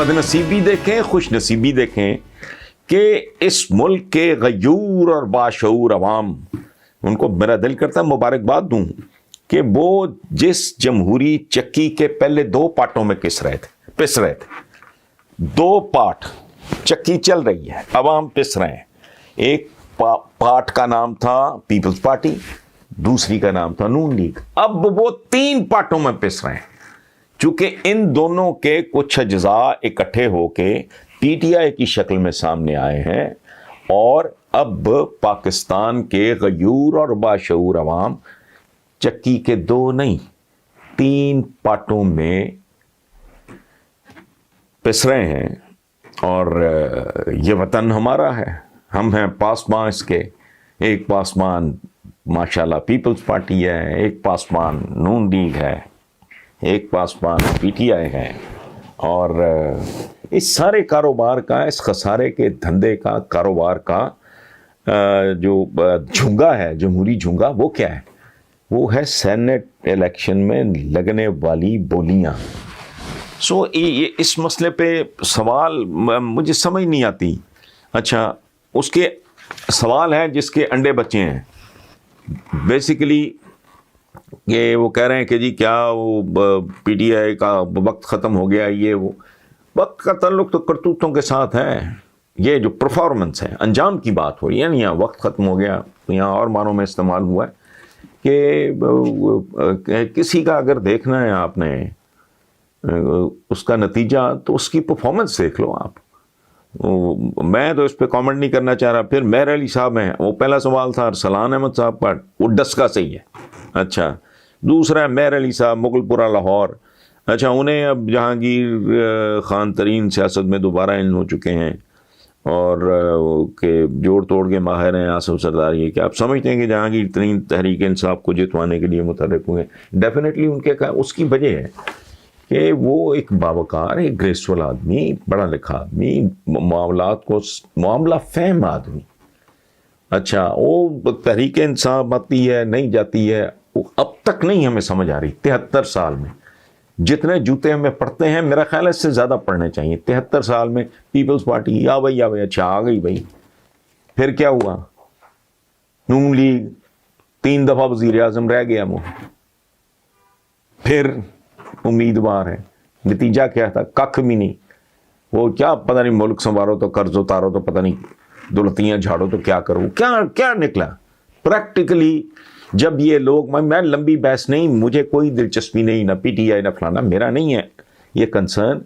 بدنصیبی دیکھیں، خوش نصیبی دیکھیں کہ اس ملک کے غیور اور باشعور عوام، ان کو میرا دل کرتا ہے مبارکباد دوں کہ وہ جس جمہوری چکی کے پہلے 2 پارٹوں میں پس رہے تھے 2 پارٹ چکی چل رہی ہے، عوام پس رہے ہیں. ایک پارٹ کا نام تھا پیپلز پارٹی، دوسری کا نام تھا نون لیگ. اب وہ 3 پارٹوں میں پس رہے ہیں، چونکہ ان دونوں کے کچھ اجزاء اکٹھے ہو کے پی ٹی آئی کی شکل میں سامنے آئے ہیں، اور اب پاکستان کے غیور اور باشعور عوام چکی کے 2 نہیں 3 پارٹوں میں پس رہے ہیں. اور یہ وطن ہمارا ہے، ہم ہیں پاسباں اس کے. ایک پاسبان ماشاءاللہ پیپلز پارٹی ہے، ایک پاسبان نون لیگ ہے، ایک پاسبان پی ٹی آئی ہے. اور اس سارے کاروبار کا، اس خسارے کے دھندے کا، کاروبار کا جو جھنگا ہے، جمہوری جھنگا، وہ کیا ہے؟ وہ ہے سینٹ الیکشن میں لگنے والی بولیاں. اس مسئلے پہ سوال مجھے سمجھ نہیں آتی. اچھا، اس کے سوال ہے جس کے انڈے بچے ہیں بیسیکلی، کہ وہ کہہ رہے ہیں کہ جی کیا وہ پی ٹی آئی کا وقت ختم ہو گیا. یہ وہ وقت کا تعلق تو کرتوتوں کے ساتھ ہے. یہ جو پرفارمنس ہے، انجام کی بات ہو رہی ہے. یہاں وقت ختم ہو گیا تو یہاں اور معنوں میں استعمال ہوا ہے کہ کسی کا اگر دیکھنا ہے آپ نے اس کا نتیجہ، تو اس کی پرفارمنس دیکھ لو آپ. میں تو اس پہ کامنٹ نہیں کرنا چاہ رہا. پھر مہر علی صاحب ہیں، وہ پہلا سوال تھا ارسلان احمد صاحب کا، وہ ڈسکا صحیح ہے. اچھا، دوسرا ہے مہر علی صاحب مغل پورہ لاہور. اچھا، انہیں اب جہانگیر خان ترین سیاست میں دوبارہ ان ہو چکے ہیں اور کہ جوڑ توڑ کے ماہر ہیں آصف سردار. یہ کہ آپ سمجھتے ہیں کہ جہانگیر ترین تحریک انصاف کو جتوانے کے لیے متحرک ہوئے. ڈیفینیٹلی ان کے اس کی وجہ ہے کہ وہ ایک باوقار، ایک گریسفل آدمی، پڑھا لکھا آدمی، معاملہ فہم آدمی. اچھا، وہ تحریک انصاف آتی ہے نہیں جاتی ہے، وہ اب تک نہیں ہمیں سمجھ آ رہی. 73 سال میں جتنے جوتے ہمیں پڑتے ہیں، میرا خیال ہے اس سے زیادہ پڑھنے چاہیے. 73 سال میں پیپلز پارٹی آ بھائی اچھا آ گئی بھائی. پھر کیا ہوا؟ نون لیگ 3 دفعہ وزیر اعظم رہ گیا، وہ پھر امیدوار ہے. نتیجہ کیا تھا؟ ککھ بھی نہیں. وہ کیا پتہ نہیں، ملک سنوارو تو قرض اتارو تو پتہ نہیں دلتیاں جھاڑو تو کیا کرو. کیا نکلا پریکٹیکلی؟ جب یہ لوگ، میں لمبی بحث نہیں، مجھے کوئی دلچسپی نہیں، نہ پی ٹی آئی نہ فلانا، میرا نہیں ہے یہ کنسرن.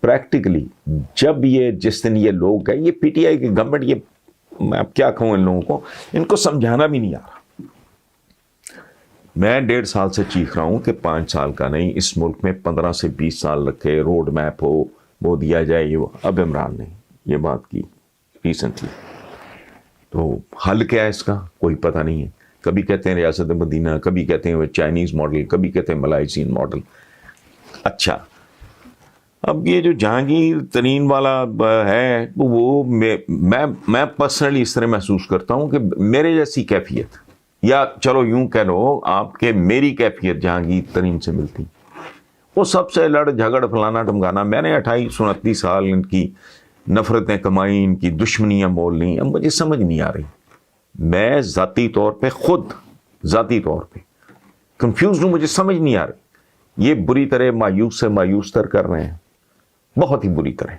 پریکٹیکلی جب جس دن یہ لوگ گئے، یہ پی ٹی آئی کی گورنمنٹ، یہ میں اب کیا کہوں ان لوگوں کو، ان کو سمجھانا بھی نہیں آ رہا. میں 1.5 سال سے چیخ رہا ہوں کہ 5 سال کا نہیں، اس ملک میں 15 سے 20 سال رکھے، روڈ میپ ہو، وہ دیا جائے. یہ اب عمران نے یہ بات کی ریسنٹلی. تو حل کیا ہے اس کا؟ کوئی پتہ نہیں ہے. کبھی کہتے ہیں ریاست مدینہ، کبھی کہتے ہیں وہ چائنیز ماڈل، کبھی کہتے ہیں ملائیسین ماڈل. اچھا، اب یہ جو جہانگیر ترین والا ہے، وہ میں پرسنلی اس طرح محسوس کرتا ہوں کہ میرے جیسی کیفیت، یا چلو یوں کہہ لو آپ کہ میری کیفیت جہانگیر ترین سے ملتی. وہ سب سے لڑ جھگڑ فلانا ٹمکانا. میں نے 28-29 سال ان کی نفرتیں کمائی، ان کی دشمنیاں مول لی. اب مجھے سمجھ نہیں آ رہی. میں ذاتی طور پہ کنفیوزڈ ہوں، مجھے سمجھ نہیں آ رہی. یہ بری طرح مایوس سے مایوس تر کر رہے ہیں، بہت ہی بری طرح.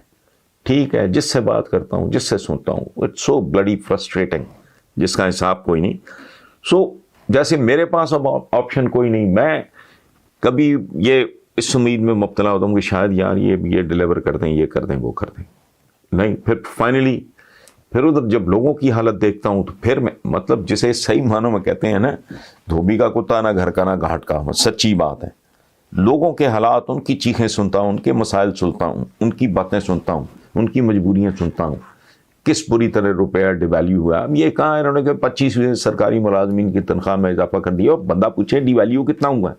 ٹھیک ہے، جس سے بات کرتا ہوں، جس سے سنتا ہوں، اٹس سو بلڈی فرسٹریٹنگ، جس کا حساب کوئی نہیں. جیسے میرے پاس اب آپشن کوئی نہیں، میں کبھی یہ اس امید میں مبتلا ہوتا ہوں کہ شاید یار یہ ڈیلیور کر دیں، یہ کر دیں، وہ کر دیں. نہیں، پھر فائنلی پھر ادھر جب لوگوں کی حالت دیکھتا ہوں تو پھر میں، مطلب جسے صحیح معنوں میں کہتے ہیں نا، دھوبی کا کتا نہ گھر کا نہ گھاٹ کا. سچی بات ہے. لوگوں کے حالات، ان کی چیخیں سنتا ہوں، ان کے مسائل سنتا ہوں، ان کی باتیں سنتا ہوں، ان کی مجبوریاں سنتا ہوں. کس بری طرح روپیہ ڈیویلیو ہوا. اب یہ کہاں انہوں نے کہ 25 سرکاری ملازمین کی تنخواہ میں اضافہ کر دیا. بندہ پوچھے ڈیویلیو کتنا ہوا ہے.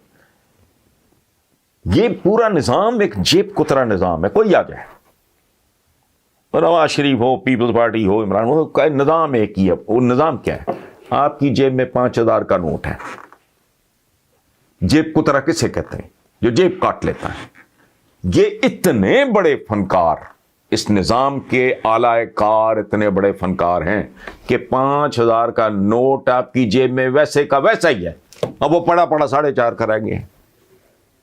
یہ پورا نظام ایک جیب کترا نظام ہے. کوئی آ جائے، نواز شریف ہو، پیپلز پارٹی ہو، عمران ہو، نظام ایک ہی ہے. وہ نظام کیا ہے؟ آپ کی جیب میں 5000 کا نوٹ ہے. جیب کترا کسے کہتے ہیں؟ جو جیب کاٹ لیتا ہے. یہ اتنے بڑے فنکار، اس نظام کے اعلی کار اتنے بڑے فنکار ہیں کہ 5,000 کا نوٹ آپ کی جیب میں ویسے کا ویسا ہی ہے، اب وہ پڑا 4.5 کا رہ گیا،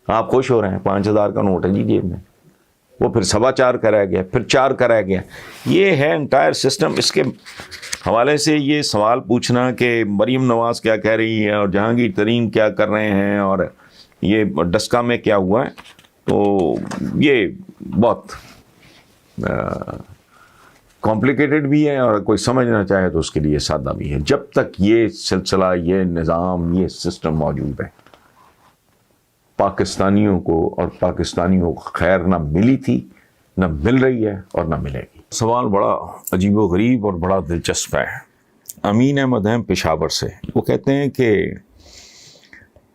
آپ خوش ہو رہے ہیں 5,000 کا نوٹ ہے جی جیب میں، وہ پھر 4.25 کا رہ گیا، پھر 4 کا رہ گیا. یہ ہے انٹائر سسٹم. اس کے حوالے سے یہ سوال پوچھنا کہ مریم نواز کیا کہہ رہی ہے اور جہانگیر ترین کیا کر رہے ہیں اور یہ ڈسکا میں کیا ہوا ہے، تو یہ بہت کمپلیکیٹڈ بھی ہے، اور کوئی سمجھنا چاہے تو اس کے لیے سادہ بھی ہے. جب تک یہ سلسلہ، یہ نظام، یہ سسٹم موجود ہے، پاکستانیوں کو اور پاکستانیوں کو خیر نہ ملی تھی، نہ مل رہی ہے اور نہ ملے گی. سوال بڑا عجیب و غریب اور بڑا دلچسپ ہے. امین احمد ہیں پشاور سے. وہ کہتے ہیں کہ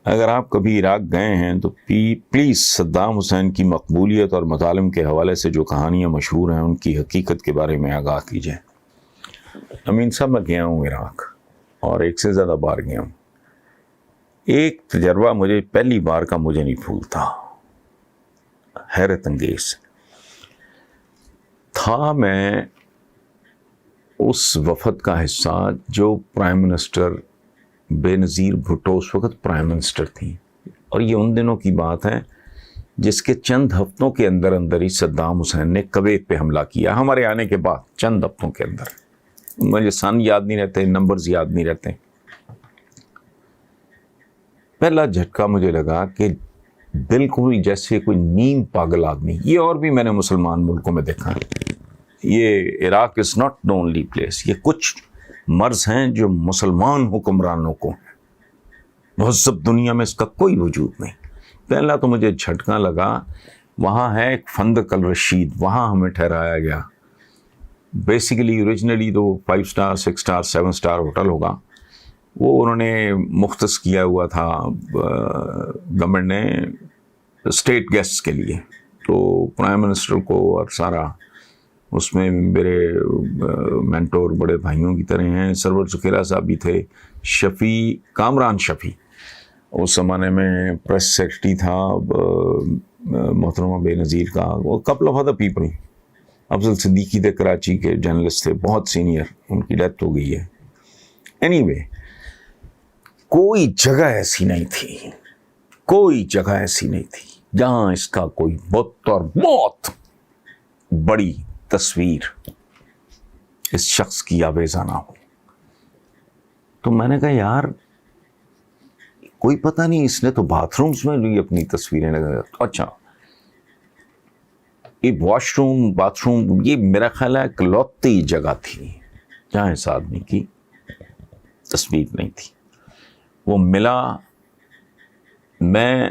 اگر آپ کبھی عراق گئے ہیں تو پلیز صدام حسین کی مقبولیت اور مظالم کے حوالے سے جو کہانیاں مشہور ہیں ان کی حقیقت کے بارے میں آگاہ کیجئے. امین صاحب، میں گیا ہوں عراق اور ایک سے زیادہ بار گیا ہوں. ایک تجربہ مجھے پہلی بار کا مجھے نہیں بھولتا، حیرت انگیز تھا. میں اس وفد کا حصہ جو پرائم منسٹر بے نظیر بھٹو اس وقت پرائم منسٹر تھیں، اور یہ ان دنوں کی بات ہے جس کے چند ہفتوں کے اندر اندر ہی صدام حسین نے کویت پہ حملہ کیا. ہمارے آنے کے بعد چند ہفتوں کے اندر، مجھے سن یاد نہیں رہتے، نمبرز یاد نہیں رہتے. پہلا جھٹکا مجھے لگا کہ بالکل جیسے کوئی نیم پاگل آدمی، یہ اور بھی میں نے مسلمان ملکوں میں دیکھا ہے، یہ Iraq is not the only place. یہ کچھ مرض ہیں جو مسلمان حکمرانوں کو ہیں، مہذب دنیا میں اس کا کوئی وجود نہیں. پہلا تو مجھے جھٹکا لگا، وہاں ہے ایک فندق الرشید، وہاں ہمیں ٹھہرایا گیا. بیسیکلی اوریجنلی تو 5 اسٹار 6 اسٹار 7 اسٹار ہوٹل ہوگا، وہ انہوں نے مختص کیا ہوا تھا گورنمنٹ نے اسٹیٹ گیسٹ کے لیے. تو پرائم منسٹر کو اور سارا اس میں میرے مینٹور بڑے بھائیوں کی طرح ہیں. سرور ذخیرہ صاحب بھی تھے، شفیع کامران شفیع اس زمانے میں پریس سیکرٹری تھا محترمہ بے نظیر کا. وہ کپل آف ادر پیپل، افضل صدیقی تھے کراچی کے جرنلسٹ تھے، بہت سینئر، ان کی ڈیتھ ہو گئی ہے. اینی وے، کوئی جگہ ایسی نہیں تھی، کوئی جگہ ایسی نہیں تھی جہاں اس کا کوئی بہت اور بہت بڑی تصویر اس شخص کی آویزہ نہ ہو. تو میں نے کہا یار کوئی پتہ نہیں، اس نے تو باتھ رومز میں بھی اپنی تصویریں لگا. اچھا، یہ واش روم، باتھ روم، یہ میرا خیال ہے اکلوتی جگہ تھی جہاں اس آدمی کی تصویر نہیں تھی. وہ ملا، میں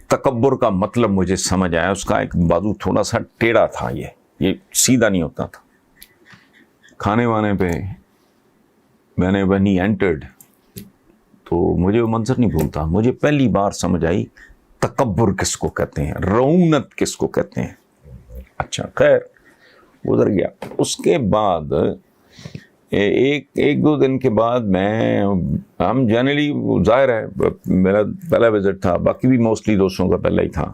تکبر کا مطلب مجھے سمجھ آیا. اس کا ایک بازو تھوڑا سا ٹیڑھا تھا، یہ سیدھا نہیں ہوتا تھا. کھانے وانے پہ میں نے when he entered تو مجھے وہ منظر نہیں بھولتا. مجھے پہلی بار سمجھ آئی تکبر کس کو کہتے ہیں، رعونت کس کو کہتے ہیں. اچھا خیر، گزر گیا. اس کے بعد ایک دو دن کے بعد ہم جنرلی، ظاہر ہے میرا پہلا وزٹ تھا، باقی بھی موسٹلی دوستوں کا پہلا ہی تھا.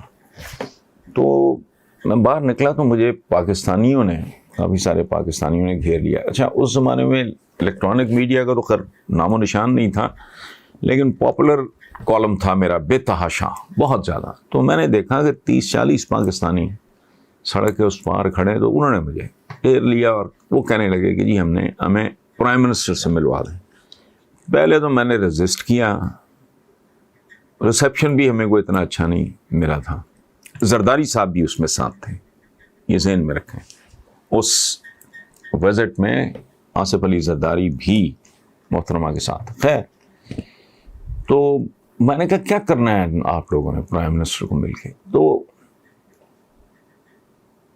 تو میں باہر نکلا تو مجھے پاکستانیوں نے، کافی سارے پاکستانیوں نے گھیر لیا. اچھا، اس زمانے میں الیکٹرانک میڈیا کا تو خیر نام و نشان نہیں تھا، لیکن پاپولر کالم تھا میرا بے تحاشا، بہت زیادہ. تو میں نے دیکھا کہ 30-40 پاکستانی سڑک کے اس پار کھڑے، تو انہوں نے مجھے گھیر لیا اور وہ کہنے لگے کہ جی ہمیں پرائم منسٹر سے ملوا دیں. پہلے تو میں نے ریزسٹ کیا، ریسیپشن بھی ہمیں کوئی اتنا اچھا نہیں ملا تھا. زرداری صاحب بھی اس میں ساتھ تھے، یہ ذہن میں رکھیں. اس وزٹ میں آصف علی زرداری بھی محترمہ کے ساتھ. خیر، تو میں نے کہا کیا کرنا ہے آپ لوگوں نے پرائم منسٹر کو مل کے؟ تو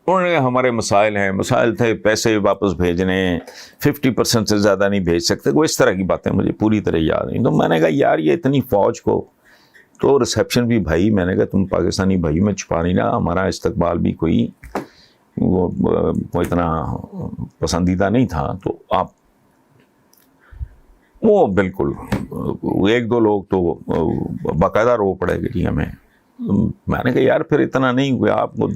انہوں نے ہمارے مسائل ہیں، مسائل تھے پیسے واپس بھیجنے، 50% سے زیادہ نہیں بھیج سکتے، وہ اس طرح کی باتیں مجھے پوری طرح یاد نہیں. تو میں نے کہا یار یہ اتنی فوج کو، تو ریسیپشن بھی بھائی، میں نے کہا تم پاکستانی بھائی میں چھپا نہیں رہا، ہمارا استقبال بھی کوئی وہ اتنا پسندیدہ نہیں تھا. تو آپ وہ بالکل 1-2 لوگ تو باقاعدہ رو پڑے گے جی ہمیں میں نے کہا یار پھر اتنا نہیں ہوا، آپ کو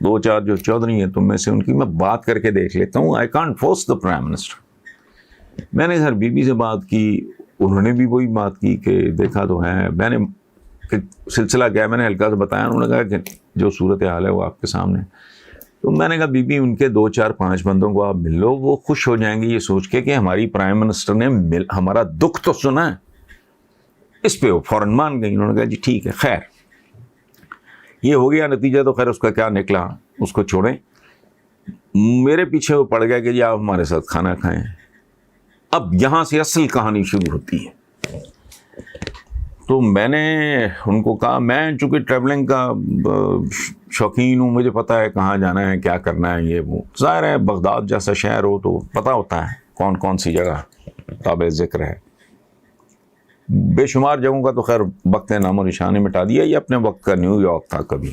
2-4 جو چودھری ہیں تم میں سے ان کی میں بات کر کے دیکھ لیتا ہوں، I can't force the prime minister. میں نے گھر بی بی سے بات کی، انہوں نے بھی وہی بات کی کہ دیکھا تو ہے، میں نے سلسلہ کیا میں نے ہلکا سے بتایا، انہوں نے کہا کہ جو صورت حال ہے وہ آپ کے سامنے۔ تو میں نے کہا بی بی ان کے 2-4-5 بندوں کو آپ مل لو، وہ خوش ہو جائیں گے یہ سوچ کے کہ ہماری پرائم منسٹر نے ہمارا دکھ تو سنا ہے۔ اس پہ وہ فوراً مان گئی، انہوں نے کہا جی ٹھیک ہے۔ خیر یہ ہو گیا، نتیجہ تو خیر اس کا کیا نکلا اس کو چھوڑیں۔ میرے پیچھے وہ پڑ گیا کہ جی آپ ہمارے ساتھ کھانا کھائیں۔ اب یہاں سے اصل کہانی شروع ہوتی ہے۔ تو میں نے ان کو کہا میں چونکہ ٹریولنگ کا شوقین ہوں، مجھے پتہ ہے کہاں جانا ہے کیا کرنا ہے، یہ وہ ظاہر ہے بغداد جیسا شہر ہو تو پتہ ہوتا ہے کون کون سی جگہ قابل ذکر ہے۔ بے شمار جگہوں کا تو خیر وقت نام و نشان مٹا دیا، یہ اپنے وقت کا نیو یارک تھا کبھی،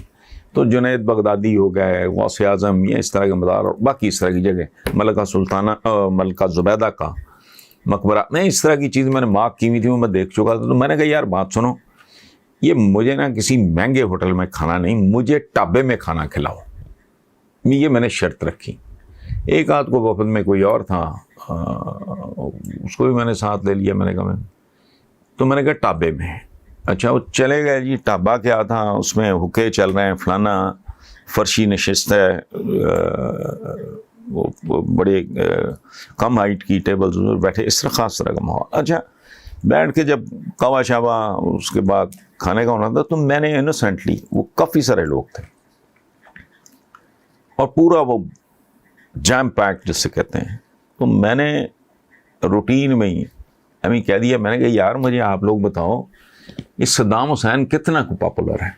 تو جنید بغدادی ہو گئے، غوث اعظم، یہ اس طرح کے مزار اور باقی اس طرح کی جگہ، ملکہ زبیدہ کا مقبرہ، میں اس طرح کی چیز میں نے مارک کی ہوئی تھی، وہ میں دیکھ چکا تھا۔ تو میں نے کہا یار بات سنو، یہ مجھے نا کسی مہنگے ہوٹل میں کھانا نہیں، مجھے ٹابے میں کھانا کھلاؤ، یہ میں نے شرط رکھی۔ ایک آدھ کو وفد میں کوئی اور تھا، اس کو بھی میں نے ساتھ لے لیا، میں نے کہا تو میں نے کہا ٹابے میں۔ اچھا وہ چلے گئے جی، ٹابا کیا تھا، اس میں حکے چل رہے ہیں، فلانا فرشی نشست ہے، وہ بڑے کم ہائٹ کی ٹیبلز بیٹھے، اس طرح خاص طرح کا ماحول۔ اچھا بیٹھ کے جب کوا شابا اس کے بعد کھانے کا ہونا تھا، تو میں نے انوسینٹلی، وہ کافی سارے لوگ تھے اور پورا وہ جیم پیک جس سے کہتے ہیں، تو میں نے روٹین میں ہی ہمیں کہہ دیا، میں نے کہا یار مجھے آپ لوگ بتاؤ یہ صدام حسین کتنا کو پاپولر ہے،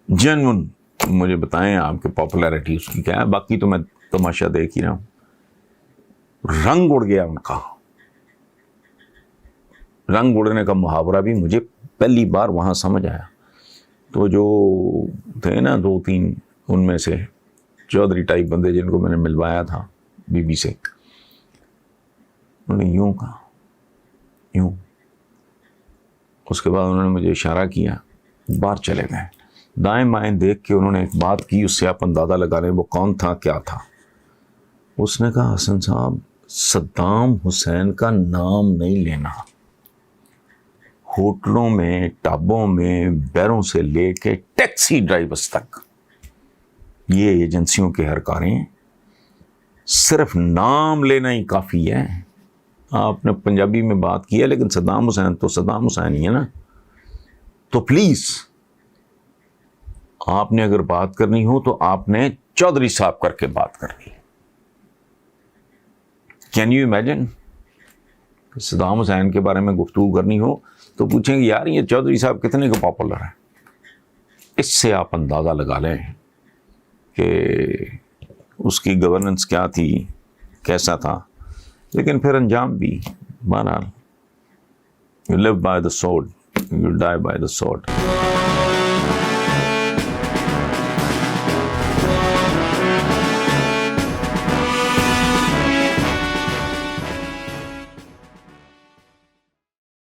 جنون مجھے بتائیں آپ کے پاپولیرٹی اس کی کیا ہے، باقی تو میں تماشا دیکھ ہی رہا ہوں۔ رنگ اڑ گیا ان کا، رنگ اڑنے کا محاورہ بھی مجھے پہلی بار وہاں سمجھ آیا۔ تو جو تھے نا 2-3 ان میں سے چودھری ٹائپ بندے جن کو میں نے ملوایا تھا بی بی سے، انہوں نے یوں کہا، یوں، اس کے بعد انہوں نے مجھے اشارہ کیا، باہر چلے گئے، دائیں بائیں دیکھ کے انہوں نے ایک بات کی، اس سے آپ اندازہ لگا رہے ہیں وہ کون تھا کیا تھا۔ اس نے کہا حسن صاحب صدام حسین کا نام نہیں لینا، ہوٹلوں میں، ٹابوں میں، بیروں سے لے کے ٹیکسی ڈرائیورز تک یہ ایجنسیوں کے ہرکاریں، صرف نام لینا ہی کافی ہے۔ آپ نے پنجابی میں بات کی ہے لیکن صدام حسین تو صدام حسین ہی ہے نا، تو پلیز آپ نے اگر بات کرنی ہو تو آپ نے چودھری صاحب کر کے بات کرنی ہے۔ Can you imagine, Saddam Hussein کے بارے میں گفتگو کرنی ہو تو پوچھیں گے یار یہ چودھری صاحب کتنے کا پاپولر ہے۔ اس سے آپ اندازہ لگا لیں کہ اس کی گورننس کیا تھی، کیسا تھا۔ لیکن پھر انجام بھی بہرحال، you live by the sword, you die by the sword.